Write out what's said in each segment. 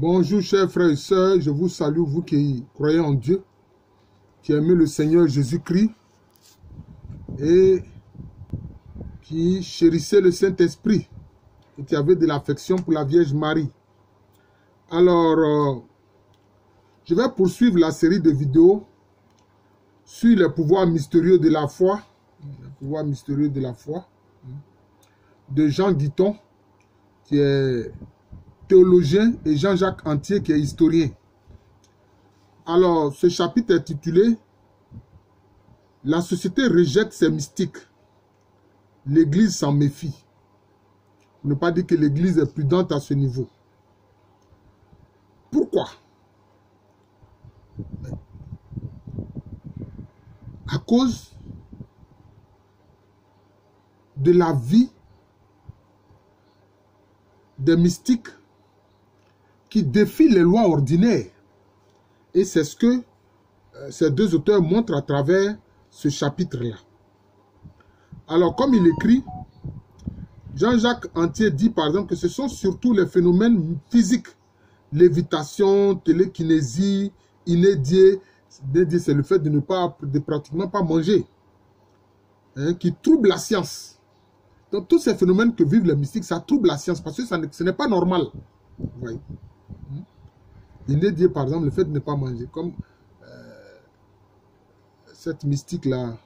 Bonjour chers frères et sœurs, je vous salue, vous qui croyez en Dieu, qui aimez le Seigneur Jésus-Christ et qui chérissez le Saint-Esprit et qui avez de l'affection pour la Vierge Marie. Alors, je vais poursuivre la série de vidéos sur les pouvoirs mystérieux de la foi, les pouvoirs mystérieux de la foi, de Jean Guiton, qui est théologien, et Jean-Jacques Antier, qui est historien. Alors, ce chapitre est intitulé « La société rejette ses mystiques. L'Église s'en méfie ». Pour ne pas dire que l'Église est prudente à ce niveau. Pourquoi? À cause de la vie des mystiques qui défient les lois ordinaires. Et c'est ce que ces deux auteurs montrent à travers ce chapitre-là. Alors, comme il écrit, Jean-Jacques Antier dit par exemple que ce sont surtout les phénomènes physiques, lévitation, télékinésie, inédié, c'est le fait de pratiquement pas manger, hein, qui troublent la science. Donc tous ces phénomènes que vivent les mystiques, ça trouble la science parce que ce n'est pas normal. Vous voyez? Inédié par exemple, le fait de ne pas manger, comme cette mystique-là,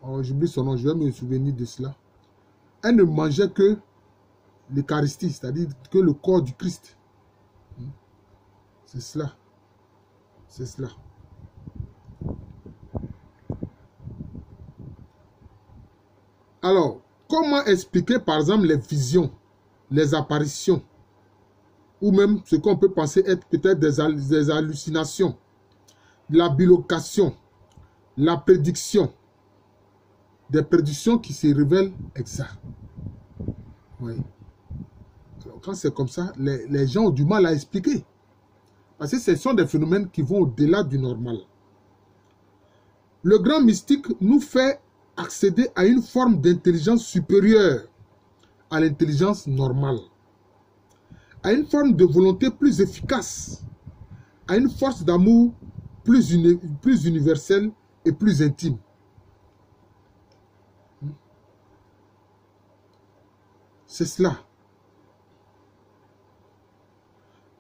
oh, j'oublie son nom, je vais me souvenir de cela. Elle ne mangeait que l'Eucharistie, c'est-à-dire que le corps du Christ. C'est cela. C'est cela. Alors, comment expliquer par exemple les visions, les apparitions, ou même ce qu'on peut penser être peut-être des hallucinations, la bilocation, la prédiction, des prédictions qui se révèlent exactes. Oui. Alors, quand c'est comme ça, les gens ont du mal à expliquer. Parce que ce sont des phénomènes qui vont au-delà du normal. Le grand mystique nous fait accéder à une forme d'intelligence supérieure à l'intelligence normale, à une forme de volonté plus efficace, à une force d'amour plus universelle et plus intime. C'est cela.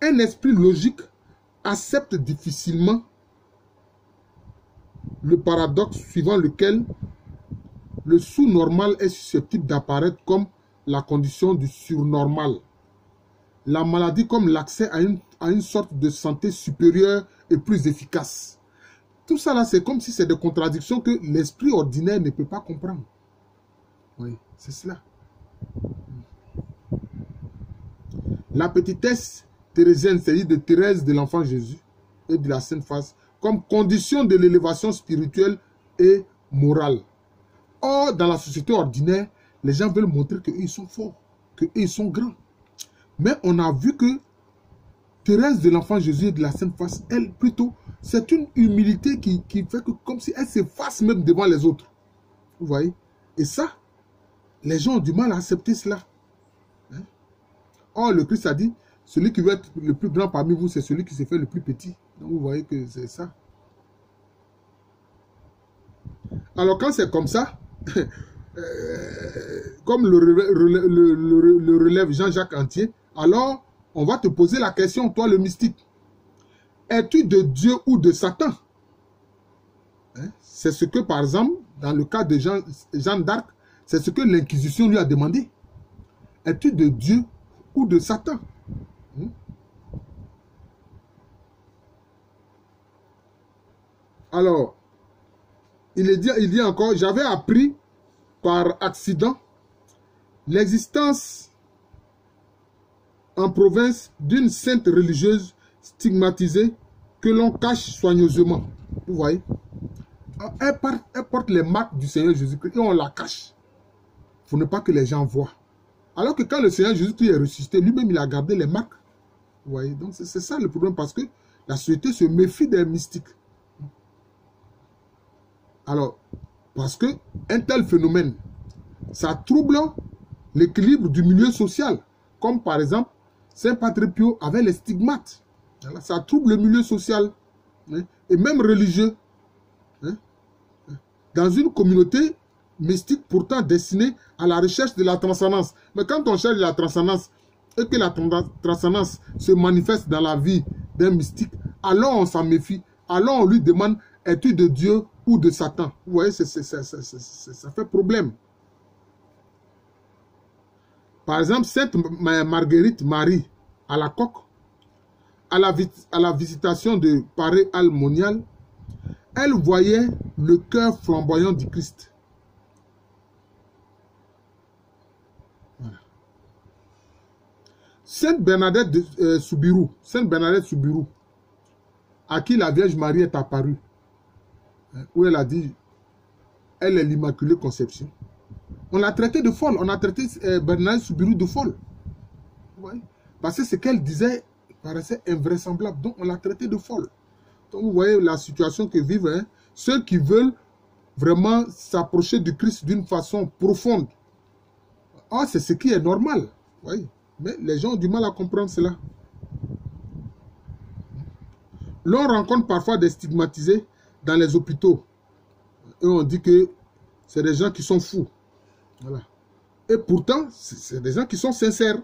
Un esprit logique accepte difficilement le paradoxe suivant lequel le sous-normal est susceptible d'apparaître comme la condition du surnormal. La maladie comme l'accès à une sorte de santé supérieure et plus efficace. Tout ça là, c'est comme si c'est des contradictions que l'esprit ordinaire ne peut pas comprendre. Oui, c'est cela. La petitesse thérésienne, c'est-à-dire de Thérèse de l'Enfant Jésus et de la Sainte Face, comme condition de l'élévation spirituelle et morale. Or, dans la société ordinaire, les gens veulent montrer qu'ils sont forts, qu'ils sont grands. Mais on a vu que Thérèse de l'Enfant Jésus et de la Sainte Face, elle, plutôt, c'est une humilité qui fait que comme si elle s'efface même devant les autres. Vous voyez? Et ça, les gens ont du mal à accepter cela. Hein? Or, le Christ a dit, celui qui veut être le plus grand parmi vous, c'est celui qui se fait le plus petit. Donc, vous voyez que c'est ça. Alors, quand c'est comme ça, comme le relève Jean-Jacques Antier, alors, on va te poser la question, toi le mystique. Es-tu de Dieu ou de Satan? Hein? C'est ce que, par exemple, dans le cas de Jeanne d'Arc, c'est ce que l'Inquisition lui a demandé. Es-tu de Dieu ou de Satan? Alors, il dit encore, j'avais appris par accident l'existence en province d'une sainte religieuse stigmatisée que l'on cache soigneusement. Vous voyez? Elle porte les marques du Seigneur Jésus-Christ et on la cache pour ne pas que les gens voient. Alors que quand le Seigneur Jésus-Christ est ressuscité, lui-même il a gardé les marques. Vous voyez? Donc c'est ça le problème, parce que la société se méfie des mystiques. Alors, parce que un tel phénomène, ça trouble l'équilibre du milieu social. Comme par exemple, Saint Padre Pio avait les stigmates. Voilà, ça trouble le milieu social, hein, et même religieux. Hein, dans une communauté mystique pourtant destinée à la recherche de la transcendance. Mais quand on cherche la transcendance et que la transcendance se manifeste dans la vie d'un mystique, alors on s'en méfie. Alors on lui demande, es-tu de Dieu ou de Satan? Vous voyez, ça fait problème. Par exemple, Sainte Marguerite Marie Alacoque, à la visitation de Paray-Almonial, elle voyait le cœur flamboyant du Christ. Voilà. Sainte Bernadette de Soubirous, Sainte Bernadette Soubirous, à qui la Vierge Marie est apparue, où elle a dit, elle est l'Immaculée Conception. On l'a traité de folle, on a traité Bernadette Soubirous de folle. Ouais. Parce que ce qu'elle disait paraissait invraisemblable, donc on l'a traité de folle. Donc vous voyez la situation que vivent, hein, ceux qui veulent vraiment s'approcher du Christ d'une façon profonde. Ah, c'est ce qui est normal. Oui. Mais les gens ont du mal à comprendre cela. L'on rencontre parfois des stigmatisés dans les hôpitaux. Et on dit que c'est des gens qui sont fous. Voilà. Et pourtant, c'est des gens qui sont sincères.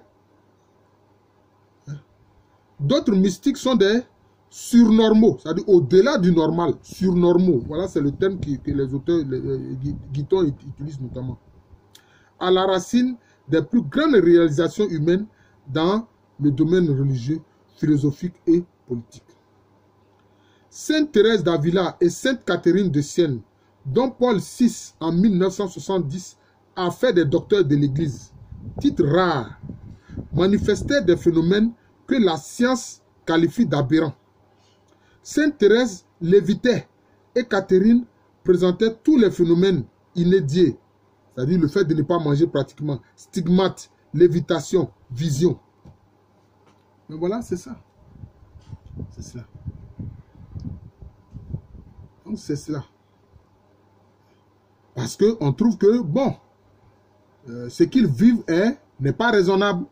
D'autres mystiques sont des surnormaux, c'est-à-dire au-delà du normal, surnormaux. Voilà, c'est le terme que les auteurs, Guiton utilisent notamment. À la racine des plus grandes réalisations humaines dans le domaine religieux, philosophique et politique. Sainte Thérèse d'Avila et Sainte Catherine de Sienne, dont Paul VI en 1970 a fait des docteurs de l'Église, titre rare, manifestaient des phénomènes que la science qualifie d'aberrants. Sainte Thérèse lévitait et Catherine présentait tous les phénomènes inédits, c'est-à-dire le fait de ne pas manger pratiquement, stigmate, lévitation, vision. Mais voilà, c'est ça. C'est cela. Donc c'est cela. Parce qu'on trouve que, bon, ce qu'ils vivent n'est pas raisonnable.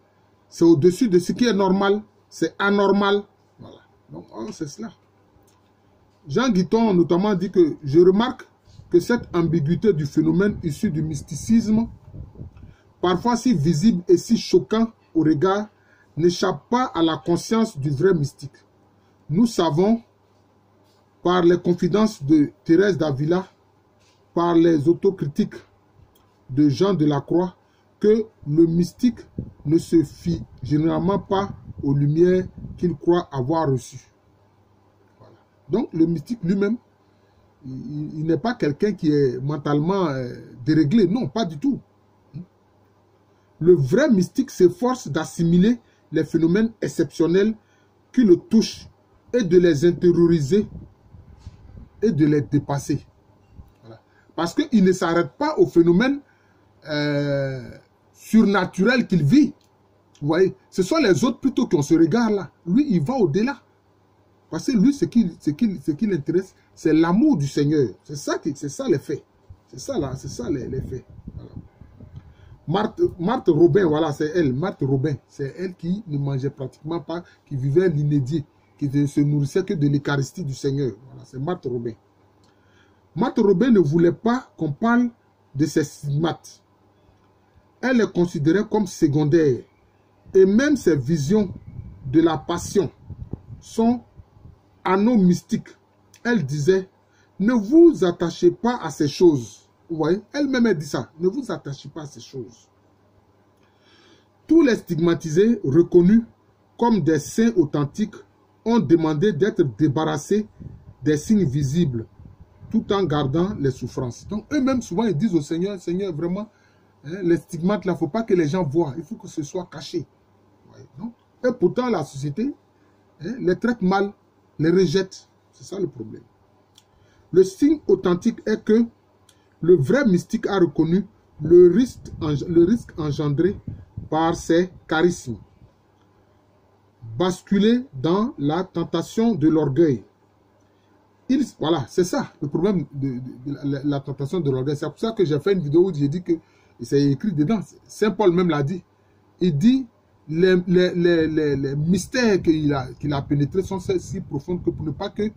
C'est au-dessus de ce qui est normal. C'est anormal. Voilà. Donc, c'est cela. Jean Guiton, notamment, dit que je remarque que cette ambiguïté du phénomène issu du mysticisme, parfois si visible et si choquant au regard, n'échappe pas à la conscience du vrai mystique. Nous savons, par les confidences de Thérèse d'Avila, par les autocritiques de Jean de la Croix, que le mystique ne se fie généralement pas aux lumières qu'il croit avoir reçues. Voilà. Donc le mystique lui-même, il n'est pas quelqu'un qui est mentalement déréglé, non, pas du tout. Le vrai mystique s'efforce d'assimiler les phénomènes exceptionnels qui le touchent et de les intérioriser et de les dépasser. Voilà. Parce qu'il ne s'arrête pas aux phénomènes surnaturels qu'il vit. Vous voyez, ce sont les autres plutôt qui ont ce regard-là. Lui, il va au-delà. Parce que lui, ce qui l'intéresse, c'est l'amour du Seigneur. C'est ça les faits. C'est ça les faits. Voilà. Marthe Robin, voilà, c'est elle. Marthe Robin, c'est elle qui ne mangeait pratiquement pas, qui vivait l'inédit, qui ne se nourrissait que de l'Eucharistie du Seigneur. Voilà, c'est Marthe Robin. Marthe Robin ne voulait pas qu'on parle de ses stigmates. Elle les considérait comme secondaires. Et même ses visions de la passion sont anomystiques. Elle disait, ne vous attachez pas à ces choses. Vous voyez, elle-même elle dit ça, ne vous attachez pas à ces choses. Tous les stigmatisés reconnus comme des saints authentiques ont demandé d'être débarrassés des signes visibles tout en gardant les souffrances. Donc eux-mêmes souvent ils disent au Seigneur, Seigneur vraiment, hein, les stigmates là, il ne faut pas que les gens voient, il faut que ce soit caché. Non? Et pourtant la société les traite mal, les rejette. C'est ça le problème. Le signe authentique est que le vrai mystique a reconnu le risque engendré par ses charismes. Basculer dans la tentation de l'orgueil. Voilà, c'est ça le problème de la tentation de l'orgueil. C'est pour ça que j'ai fait une vidéo où j'ai dit que, c'est écrit dedans, Saint Paul même l'a dit. Il dit, les mystères qu'il a pénétrés sont si profonds que pour ne pas qu'il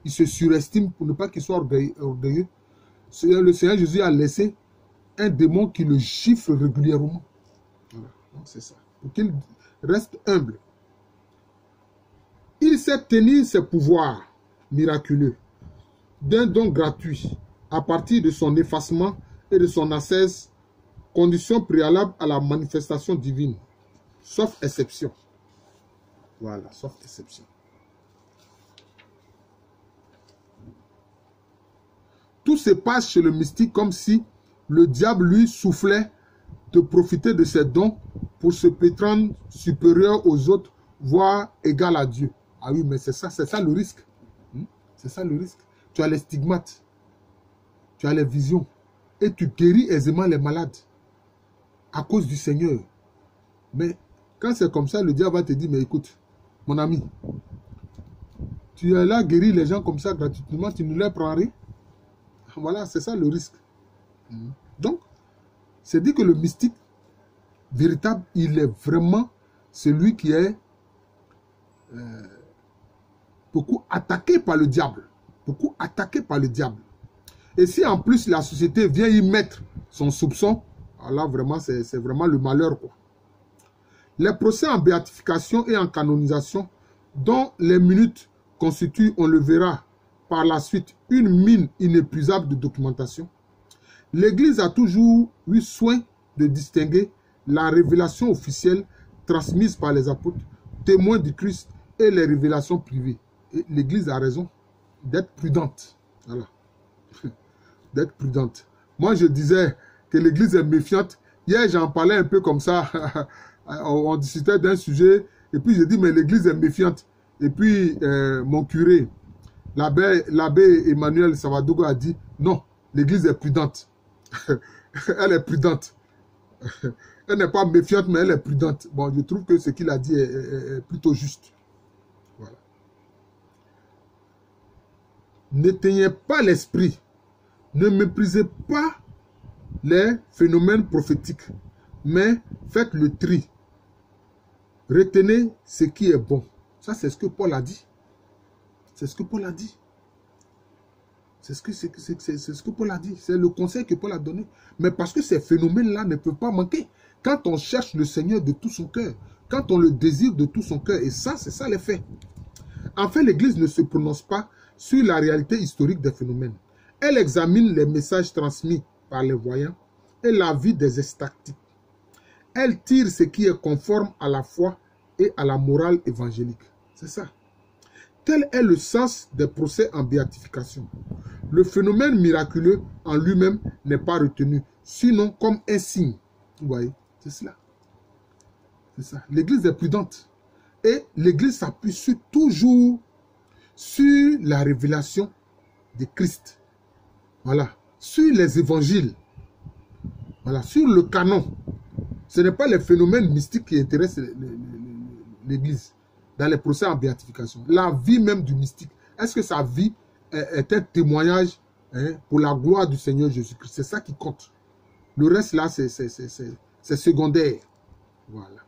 se surestime, pour ne pas qu'il soit orgueilleux, le Seigneur Jésus a laissé un démon qui le gifle régulièrement. Voilà, donc c'est ça. Pour qu'il reste humble. Il sait tenir ses pouvoirs miraculeux d'un don gratuit à partir de son effacement et de son ascèse, condition préalable à la manifestation divine, sauf exception. Voilà, sauf exception. Tout se passe chez le mystique comme si le diable lui soufflait de profiter de ses dons pour se prétendre supérieur aux autres, voire égal à Dieu. Ah oui, mais c'est ça le risque. C'est ça le risque. Tu as les stigmates, tu as les visions, et tu guéris aisément les malades à cause du Seigneur. Mais quand c'est comme ça, le diable va te dire, mais écoute, mon ami, tu es là guérir les gens comme ça gratuitement, tu ne leur prends rien. Voilà, c'est ça le risque. Donc, c'est dit que le mystique véritable, il est vraiment celui qui est beaucoup attaqué par le diable. Beaucoup attaqué par le diable. Et si en plus la société vient y mettre son soupçon, alors là vraiment, c'est vraiment le malheur, quoi. Les procès en béatification et en canonisation, dont les minutes constituent, on le verra par la suite, une mine inépuisable de documentation, l'Église a toujours eu soin de distinguer la révélation officielle transmise par les apôtres, témoins du Christ, et les révélations privées. Et l'Église a raison d'être prudente. Voilà. D'être prudente. Moi, je disais que l'Église est méfiante. Hier, j'en parlais un peu comme ça. On discutait d'un sujet. Et puis, j'ai dit, mais l'Église est méfiante. Et puis, mon curé, l'abbé Emmanuel Savadogo a dit, non, l'Église est prudente. Elle est prudente. Elle n'est pas méfiante, mais elle est prudente. Bon, je trouve que ce qu'il a dit est plutôt juste. Voilà. N'éteignez pas l'esprit. Ne méprisez pas les phénomènes prophétiques, mais faites le tri. Retenez ce qui est bon. Ça, c'est ce que Paul a dit. C'est ce que Paul a dit. C'est ce que Paul a dit. C'est le conseil que Paul a donné. Mais parce que ces phénomènes-là ne peuvent pas manquer. Quand on cherche le Seigneur de tout son cœur, quand on le désire de tout son cœur, et ça, c'est ça les faits. En fait, l'Église ne se prononce pas sur la réalité historique des phénomènes. Elle examine les messages transmis par les voyants et la vie des extatiques. Elle tire ce qui est conforme à la foi et à la morale évangélique. C'est ça. Tel est le sens des procès en béatification. Le phénomène miraculeux en lui-même n'est pas retenu, sinon comme un signe. Vous voyez, c'est cela. C'est ça. L'Église est prudente. Et l'Église s'appuie toujours sur la révélation de Christ. Voilà. Sur les évangiles. Voilà. Sur le canon. Ce n'est pas les phénomènes mystiques qui intéressent l'Église dans les procès en béatification. La vie même du mystique. Est-ce que sa vie est un témoignage pour la gloire du Seigneur Jésus-Christ? C'est ça qui compte. Le reste là, c'est secondaire. Voilà.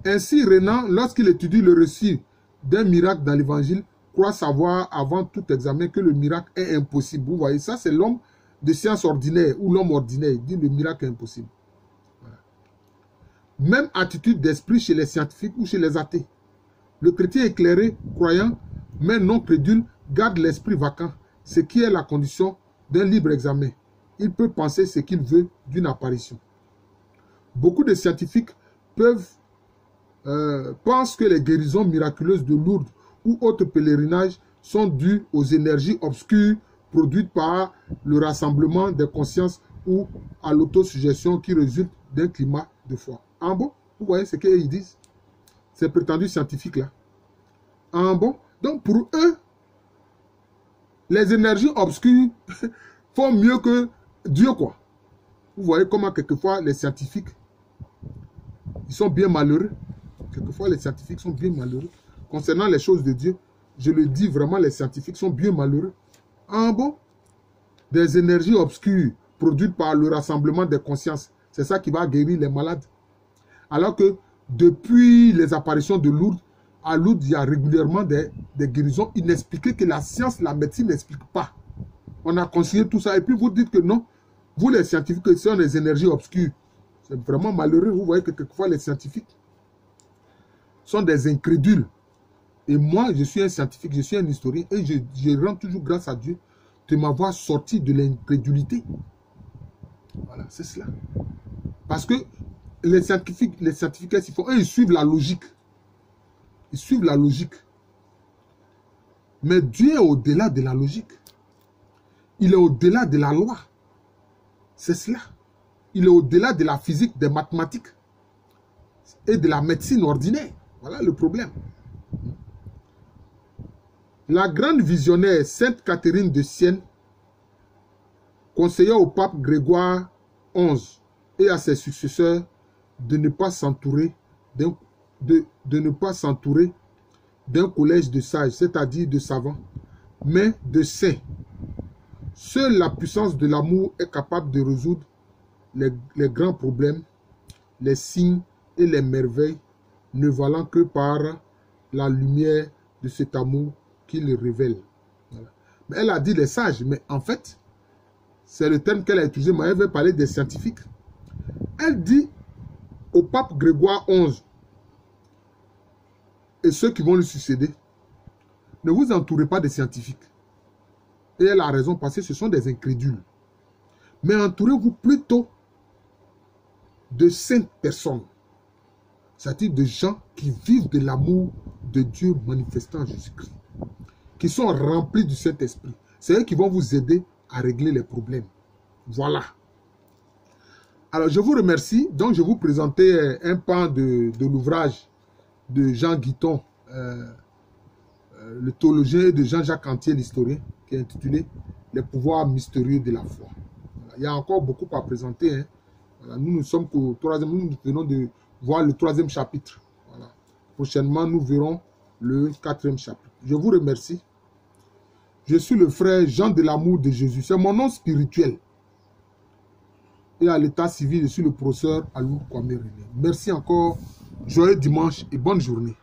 Ainsi, Renan, lorsqu'il étudie le récit d'un miracle dans l'évangile, croit savoir avant tout examen que le miracle est impossible. Vous voyez, ça c'est l'homme de science ordinaire ou l'homme ordinaire. Il dit le miracle est impossible. Voilà. Même attitude d'esprit chez les scientifiques ou chez les athées. Le chrétien éclairé, croyant, mais non crédule, garde l'esprit vacant, ce qui est la condition d'un libre examen. Il peut penser ce qu'il veut d'une apparition. Beaucoup de scientifiques pensent que les guérisons miraculeuses de Lourdes ou autres pèlerinages sont dues aux énergies obscures produites par le rassemblement des consciences ou à l'autosuggestion qui résulte d'un climat de foi. En bon, vous voyez ce qu'ils disent? Ces prétendus scientifiques-là. En bon, donc pour eux, les énergies obscures font mieux que Dieu, quoi. Vous voyez comment quelquefois les scientifiques, ils sont bien malheureux. Quelquefois les scientifiques sont bien malheureux. Concernant les choses de Dieu, je le dis vraiment, les scientifiques sont bien malheureux. En bon, des énergies obscures produite par le rassemblement des consciences. C'est ça qui va guérir les malades. Alors que depuis les apparitions de Lourdes, à Lourdes, il y a régulièrement des guérisons inexpliquées que la science, la médecine n'explique pas. On a conseillé tout ça et puis vous dites que non, vous les scientifiques, ce sont des énergies obscures. C'est vraiment malheureux. Vous voyez que quelquefois les scientifiques sont des incrédules. Et moi, je suis un scientifique, je suis un historien et je rends toujours grâce à Dieu de m'avoir sorti de l'incrédulité. Voilà, c'est cela. Parce que les scientifiques, qu'est-ce qu'ils font? Eux, ils suivent la logique. Ils suivent la logique. Mais Dieu est au-delà de la logique. Il est au-delà de la loi. C'est cela. Il est au-delà de la physique, des mathématiques et de la médecine ordinaire. Voilà le problème. La grande visionnaire Sainte Catherine de Sienne conseilla au pape Grégoire XI et à ses successeurs de ne pas s'entourer d'un collège de sages, c'est-à-dire de savants, mais de saints. Seule la puissance de l'amour est capable de résoudre les grands problèmes, les signes et les merveilles, ne valant que par la lumière de cet amour qui le révèle. Voilà. Mais elle a dit les sages, mais en fait, c'est le terme qu'elle a utilisé, mais elle veut parler des scientifiques. Elle dit au pape Grégoire XI et ceux qui vont lui succéder, ne vous entourez pas des scientifiques. Et elle a raison parce que ce sont des incrédules. Mais entourez-vous plutôt de saintes personnes. C'est-à-dire de gens qui vivent de l'amour de Dieu manifestant en Jésus-Christ. Qui sont remplis du Saint-Esprit. C'est eux qui vont vous aider à régler les problèmes. Voilà. Alors, je vous remercie. Donc, je vous présentais un pan de l'ouvrage de Jean Guiton, le théologien, et de Jean-Jacques Antier, l'historien, qui est intitulé « Les pouvoirs mystérieux de la foi ». Voilà. Il y a encore beaucoup à présenter. Hein. Voilà. Nous sommes qu'au troisième, nous venons de voir le 3e chapitre. Voilà. Prochainement, nous verrons le 4e chapitre. Je vous remercie. Je suis le frère Jean de l'amour de Jésus. C'est mon nom spirituel. Et à l'état civil, je suis le professeur Alou Kwame René. Merci encore. Joyeux dimanche et bonne journée.